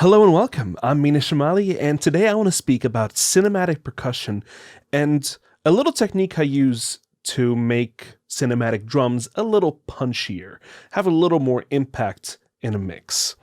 Hello and welcome. I'm Mina Shamali, and today I want to speak about cinematic percussion and a little technique I use to make cinematic drums a little punchier, have a little more impact in a mix.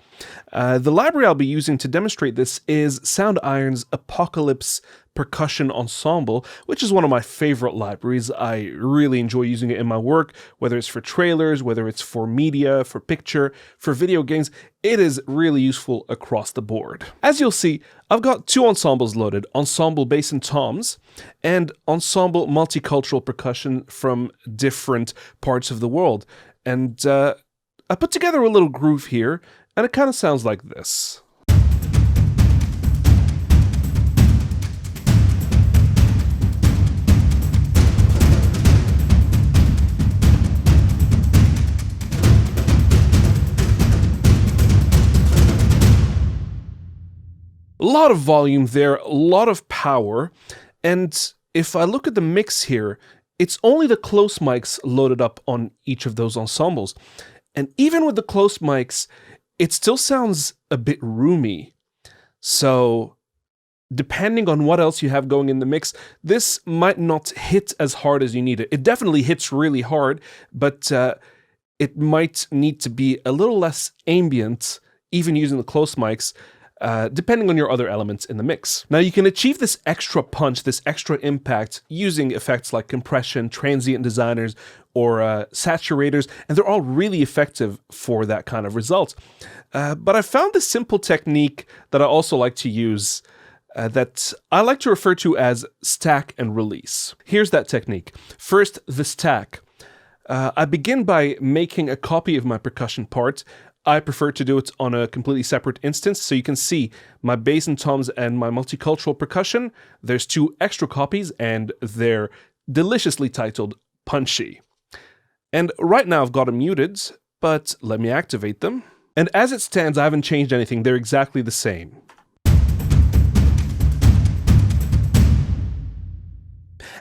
The library I'll be using to demonstrate this is Soundiron's Apocalypse Percussion Ensemble, which is one of my favorite libraries. I really enjoy using it in my work, whether it's for trailers, whether it's for media, for picture, for video games. It is really useful across the board. As you'll see, I've got two ensembles loaded, Ensemble Bass and Toms and Ensemble Multicultural Percussion from different parts of the world. And I put together a little groove here, and it kind of sounds like this. A lot of volume there, a lot of power, and if I look at the mix here, it's only the close mics loaded up on each of those ensembles. And even with the close mics, it still sounds a bit roomy. So depending on what else you have going in the mix, this might not hit as hard as you need it. It definitely hits really hard, but it might need to be a little less ambient, even using the close mics, depending on your other elements in the mix. Now you can achieve this extra punch, this extra impact, using effects like compression, transient designers, or saturators, and they're all really effective for that kind of result. But I found this simple technique that I also like to use that I like to refer to as stack and release. Here's that technique. First, the stack. I begin by making a copy of my percussion part. I prefer to do it on a completely separate instance, so you can see my bass and toms and my multicultural percussion. There's two extra copies, and they're deliciously titled Punchy. And right now I've got them muted, but let me activate them. And as it stands, I haven't changed anything. They're exactly the same.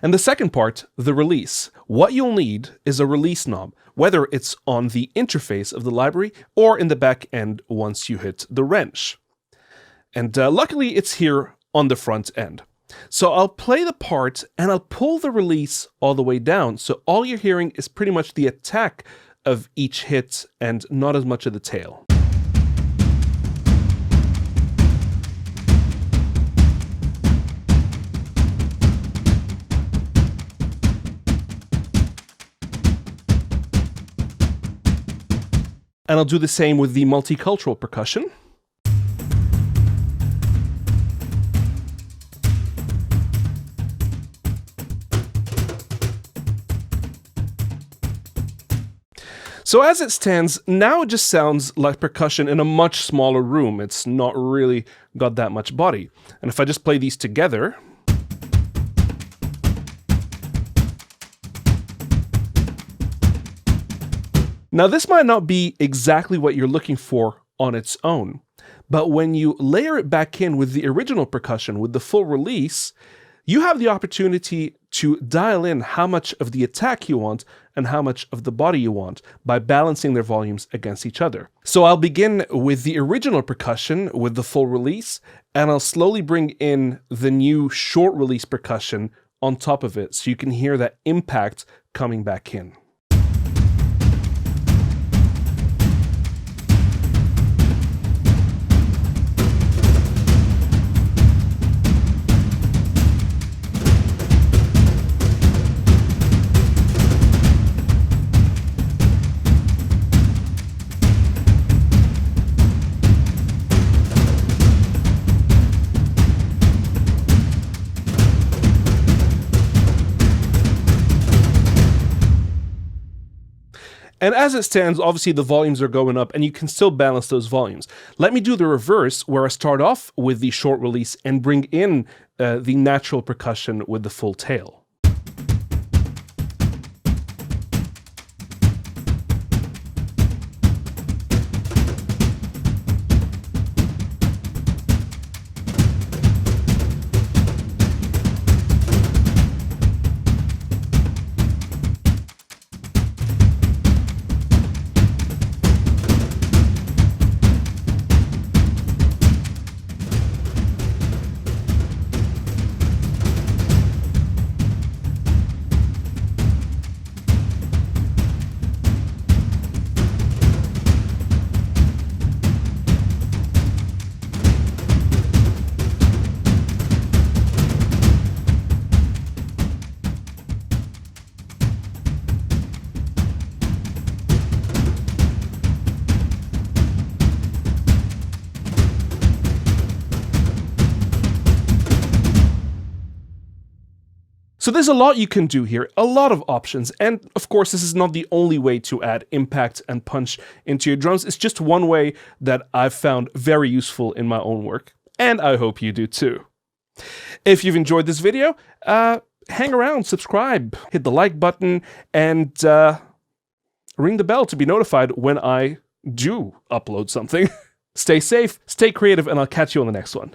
And the second part, the release. What you'll need is a release knob, whether it's on the interface of the library or in the back end once you hit the wrench. And luckily it's here on the front end. So I'll play the part and I'll pull the release all the way down. So all you're hearing is pretty much the attack of each hit and not as much of the tail. And I'll do the same with the multicultural percussion. So as it stands, now it just sounds like percussion in a much smaller room. It's not really got that much body. And if I just play these together, now this might not be exactly what you're looking for on its own, but when you layer it back in with the original percussion, with the full release, you have the opportunity to dial in how much of the attack you want and how much of the body you want by balancing their volumes against each other. So I'll begin with the original percussion with the full release, and I'll slowly bring in the new short release percussion on top of it so you can hear that impact coming back in. And as it stands, obviously the volumes are going up and you can still balance those volumes. Let me do the reverse, where I start off with the short release and bring in the natural percussion with the full tail. So there's a lot you can do here, a lot of options, and of course this is not the only way to add impact and punch into your drums. It's just one way that I've found very useful in my own work, and I hope you do too. If you've enjoyed this video, hang around, subscribe, hit the like button, and ring the bell to be notified when I do upload something. Stay safe, stay creative, and I'll catch you on the next one.